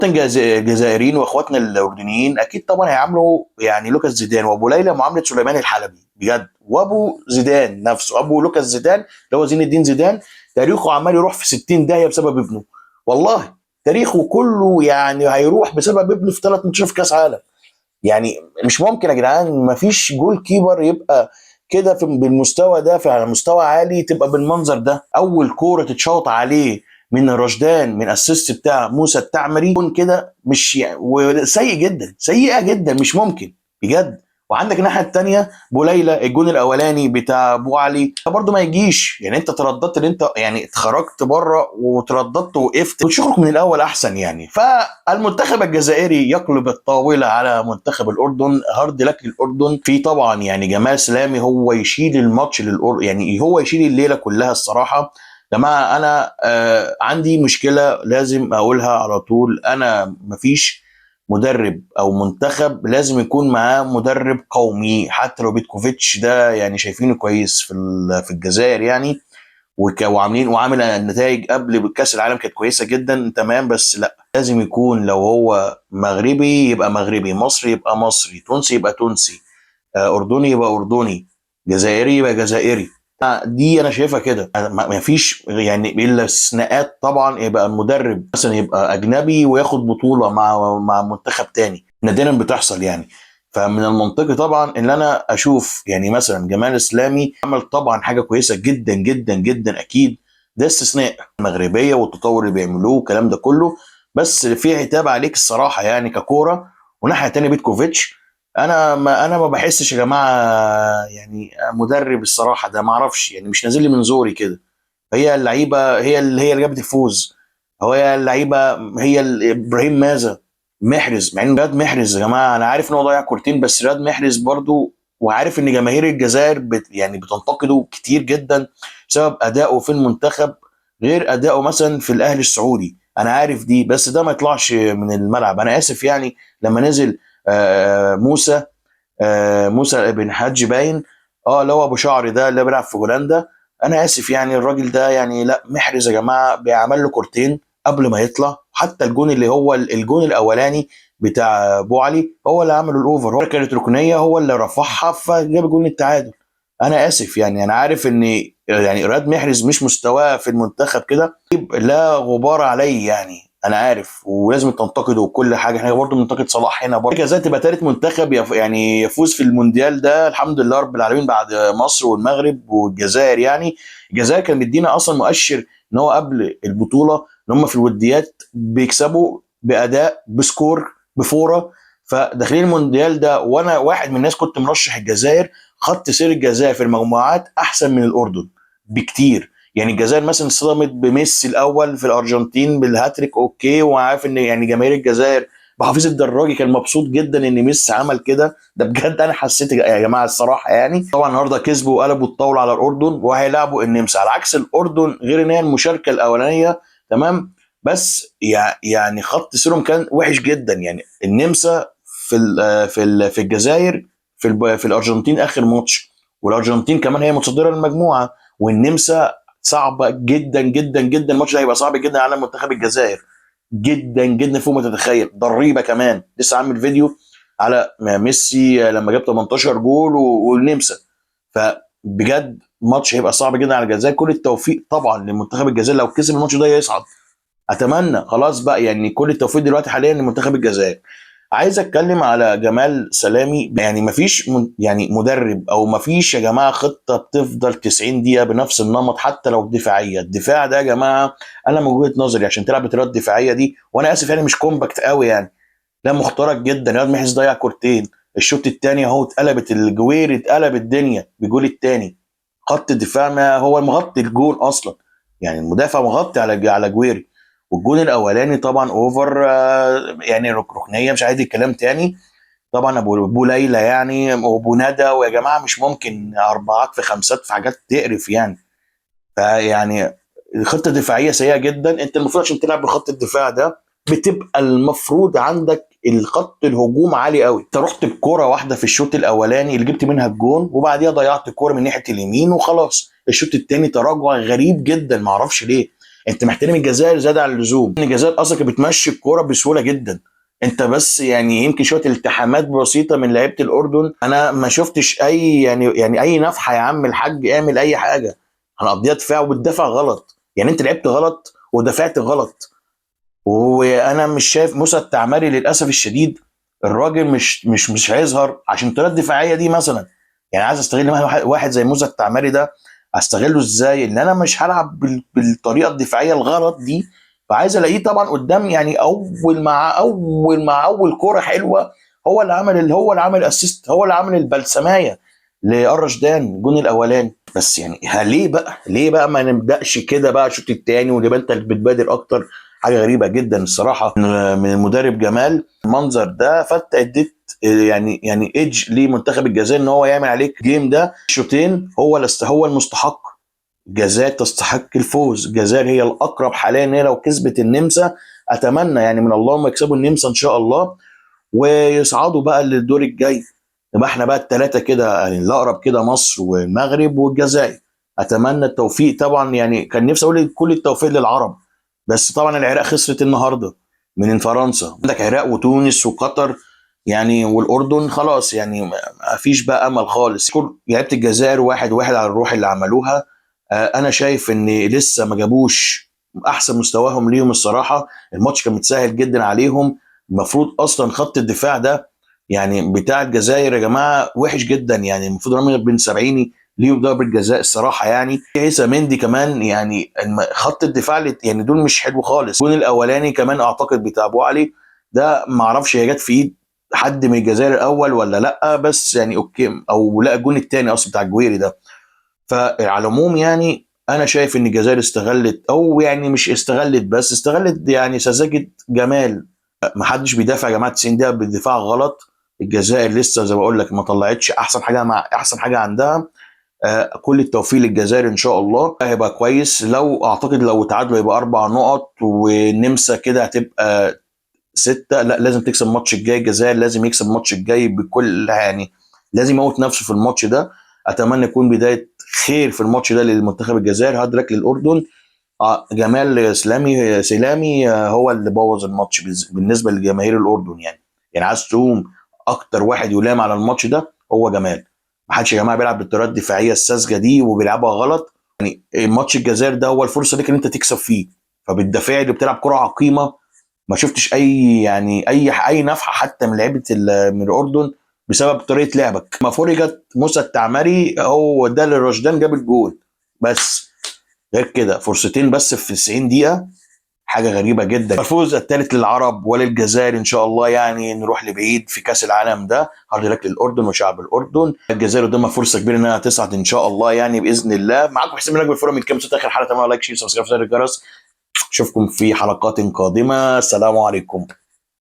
الجزائريين واخواتنا الاردنيين اكيد طبعا هيعاملوا يعني لوكاس زيدان وابو ليلى معامله سليمان الحلبي بجد، وابو زيدان نفسه ابو لوكاس زيدان اللي هو زين الدين زيدان، تاريخه عمال يروح في 60 داهيه بسبب ابنه. والله تاريخه كله يعني هيروح بسبب ابنه في 3 ماتشات في كاس عالم. يعني مش ممكن يا جدعان، مفيش جول كيبر يبقى كده بالمستوى ده، على مستوى عالي تبقى بالمنظر ده. اول كوره تتشوط عليه من رشدان من اسيست بتاع موسى التعمري يكون كده، مش يعني وسيء جدا، سيئه جدا، مش ممكن بجد. وعندك الناحيه الثانيه بوليلى الجون الاولاني بتاع ابو علي برضه ما يجيش، يعني انت ترددت ان انت يعني خرجت بره وترددت وقفت وتشوفك من الاول احسن يعني. فالمنتخب الجزائري يقلب الطاوله على منتخب الاردن، هارد لك للاردن. في طبعا يعني جمال سلامي هو يشيل الماتش للاردن، يعني هو يشيل الليله كلها الصراحه. جماعه انا عندي مشكله لازم اقولها على طول، انا مفيش مدرب او منتخب لازم يكون معاه مدرب قومي، حتى لو بيتكوفيتش ده يعني شايفينه كويس في الجزائر يعني، وعاملين وعامل نتائج قبل كاس العالم كانت كويسه جدا تمام، بس لا لازم يكون لو هو مغربي يبقى مغربي، مصري يبقى مصري، تونسي يبقى تونسي، اردني يبقى اردني، جزائري يبقى جزائري. دي انا شايفها كده، ما فيش يعني الا استثناءات طبعا، يبقى المدرب مثلا يبقى اجنبي وياخد بطوله مع منتخب تاني، نادرا بتحصل يعني. فمن المنطقي طبعا ان انا اشوف يعني مثلا جمال اسلامي عمل طبعا حاجه كويسه جدا جدا جدا اكيد، ده استثناء المغربيه والتطور اللي بيعملوه والكلام ده كله، بس في عتاب عليك الصراحه يعني ككوره. وناحيه تانيه بيتكوفيتش، انا ما بحسش يا جماعه يعني مدرب الصراحه ده ما اعرفش يعني، مش نازل لي من زوري كده. هي اللعيبه هي اللي جابت الفوز، هي اللعيبه هي ابراهيم ماذا محرز، مع ان رياض محرز يا جماعه انا عارف ان هو ضيع كورتين، بس رياض محرز برضو، وعارف ان جماهير الجزائر يعني بتنتقده كتير جدا بسبب ادائه في المنتخب غير ادائه مثلا في الاهلي السعودي، انا عارف دي، بس ده ما يطلعش من الملعب. انا اسف يعني لما نزل موسى موسى بن حج باين، اللي هو ابو شعر ده اللي بيلعب في هولندا، انا اسف يعني الراجل ده يعني لا، محرز يا جماعه بيعمل له كورتين قبل ما يطلع، حتى الجون اللي هو الجون الاولاني بتاع ابو علي هو اللي عمل الاوفر، هو كانت ركنيه هو اللي رفعها فجاب جون التعادل. انا اسف يعني انا عارف ان يعني ايراد محرز مش مستواه في المنتخب كده لا غبار عليه يعني، انا عارف ولازم تنتقده وكل حاجه، احنا برضه بننتقد صلاح هنا برضه ازاي تبقى ثالث منتخب يعني يفوز في المونديال ده، الحمد لله رب العالمين بعد مصر والمغرب والجزائر يعني. الجزائر كان مدينا اصلا مؤشر ان هو قبل البطوله ان هم في الوديات بيكسبوا باداء بسكور بفوره، فداخلين المونديال ده وانا واحد من الناس كنت مرشح الجزائر، خط سير الجزائر في المجموعات احسن من الاردن بكتير. يعني الجزائر مثلا اتصدمت بميسي الاول في الارجنتين بالهاتريك اوكي، وعارف ان يعني جماهير الجزائر بحفيظ الدراجي كان مبسوط جدا ان ميسي عمل كده، ده بجد انا حسيت يا جماعه الصراحه يعني. طبعا النهارده كسبوا وقلبوا الطاوله على الاردن وهيلعبوا النمسا، على عكس الاردن غير ان هي المشاركه الاولانيه تمام، بس يعني خط سيرهم كان وحش جدا يعني. النمسا في الجزائر في الارجنتين اخر ماتش، والارجنتين كمان هي متصدره المجموعه، والنمسا صعبه جدا جدا جدا، الماتش ده هيبقى صعب جدا على منتخب الجزائر جدا جدا فوق ما تتخيل. ضريبه كمان لسه عامل فيديو على ميسي لما جاب 18 جول والنمسا، فبجد ماتش هيبقى صعب جدا على الجزائر. كل التوفيق طبعا لمنتخب الجزائر، لو كسب الماتش ده يصعد، اتمنى خلاص بقى يعني كل التوفيق دلوقتي حاليا لمنتخب الجزائر. عايز اتكلم على جمال سلامي، يعني مفيش يعني مدرب او مفيش يا جماعه خطه بتفضل 90 دقيقه بنفس النمط حتى لو دفاعيه. الدفاع ده يا جماعه انا من وجهه نظري عشان تلعب بطريقه دفاعيه دي، وانا اسف يعني مش كومباكت قوي يعني، لا مخترق جدا. رياض محرز ضيع كورتين، الشوط الثاني اهو اتقلبت الجوير، اتقلب الدنيا بجول الثاني. خط الدفاع ما هو مغطي الجول اصلا، يعني المدافع مغطي على جويري. والجون الاولاني طبعا اوفر يعني ركنيه مش عايز الكلام تاني. طبعا ابو ليلى يعني وابو ندى، ويا جماعه مش ممكن اربعات في خمسات في حاجات تقرف يعني. فيعني خطه دفاعيه سيئه جدا. انت المفروض عشان تلعب بخط الدفاع ده بتبقى المفروض عندك الخط الهجوم عالي قوي. انت رحت بكوره واحده في الشوط الاولاني اللي جبت منها الجون، وبعديها ضيعت الكوره من ناحيه اليمين وخلاص. الشوط الثاني تراجع غريب جدا معرفش ليه. انت محترم الجزائر زياده عن اللزوم، ان الجزائر اصلا كانت بتمشي الكوره بسهوله جدا. انت بس يعني يمكن شويه التحامات بسيطه من لعيبه الاردن، انا ما شفتش اي يعني اي نفحه يا عم الحاج، اعمل اي حاجه، هنقضيها دفاع وبتدافع غلط. يعني انت لعبت غلط ودفعت غلط. وانا مش شايف موسى التعمري للاسف الشديد، الراجل مش هيظهر عشان الطريقه الدفاعيه دي مثلا. يعني عايز استغل واحد زي موسى التعمري ده، استغله ازاي؟ ان انا مش هلعب بالطريقه الدفاعيه الغلط دي. فعايز الاقيه طبعا قدام، يعني اول كوره حلوه، هو اللي عمل اسيست، هو اللي عمل البلسمايه للرشدان الجون الاولاني. بس يعني ليه بقى ما نبداش كده بقى الشوط الثاني ويبقى انت اللي بتبادر اكتر؟ حاجه غريبه جدا الصراحه من المدرب جمال المنظر ده. فانت اديت يعني ايدج لمنتخب الجزائر ان هو يعمل عليك جيم ده شوطين. هو المستحق. الجزائر تستحق الفوز، الجزائر هي الاقرب حاليا ان هي لو كسبت النمسا، اتمنى يعني من الله ما يكسبوا النمسا ان شاء الله ويصعدوا بقى للدور الجاي. يبقى احنا بقى الثلاثه كده يعني الاقرب كده، مصر والمغرب والجزائر. اتمنى التوفيق طبعا، يعني كان نفسي اقول كل التوفيق للعرب، بس طبعا العراق خسرت النهارده من فرنسا. عندك عراق وتونس وقطر يعني والاردن، خلاص يعني ما فيش بقى امل خالص. لعيبه الجزائر واحد واحد على الروح اللي عملوها. انا شايف ان لسه ما جابوش احسن مستواهم ليهم الصراحه. الماتش كان متسهل جدا عليهم. المفروض اصلا خط الدفاع ده يعني بتاع الجزائر يا جماعه وحش جدا، يعني المفروض رامي بن سبعيني ليهم ضربه جزاء الصراحه. يعني عيسى مندي كمان، يعني خط الدفاع يعني دول مش حلو خالص. الجون الاولاني كمان اعتقد بتاع ابو علي ده، ما اعرفش هي جت في ايد حد من الجزائر الاول ولا لا، بس يعني اوكي، او لا الجون الثاني اصلا بتاع الجويري ده. فعلى العموم يعني انا شايف ان الجزائر استغلت، او يعني مش استغلت بس استغلت يعني سذاجه جمال. ما حدش بيدافع يا جماعه 90 دقيقه بالدفاع غلط. الجزائر لسه زي ما بقول لك ما طلعتش احسن حاجه، مع احسن حاجه عندها. كل التوفيق للجزائر ان شاء الله، هيبقى كويس. لو اعتقد لو تعادلوا يبقى 4 نقط، والنمسا كده هتبقى 6. لا لازم تكسب الماتش الجاي، الجزائر لازم يكسب الماتش الجاي بكل يعني، لازم يموت نفسه في الماتش ده. اتمنى يكون بدايه خير في الماتش ده للمنتخب الجزائر. هارد لك للاردن. جمال سلامي هو اللي بوظ الماتش بالنسبه لجماهير الاردن يعني عايز تقوم اكتر واحد يلام على الماتش ده هو جمال. ما حدش يا جماعه بيلعب بالطريقه الدفاعيه الساذجه دي وبيلعبها غلط. يعني ماتش الجزائر ده هو الفرصه ليك ان انت تكسب فيه، فبالدفاع اللي بتلعب كره عقيمه. ما شفتش اي نفحه حتى من لعيبه من الاردن بسبب طريقه لعبك. ما فرجت موسى التعمري هو ده اللي رشدان جاب الجول بس، غير كده فرصتين بس في 90 دقيقة. حاجة غريبة جدا. الفوز الثالث للعرب وللجزائر إن شاء الله، يعني نروح لبعيد في كأس العالم ده. هارد لك للأردن وشعب الأردن. الجزائر قدامها فرصة كبيرة إنها تصعد إن شاء الله يعني بإذن الله. معاكم حسين من أجمل الفورم من كام صوت آخر حلقة. تعملوا لايك شير سبسكرايب زر الجرس. أشوفكم في حلقات قادمة. السلام عليكم.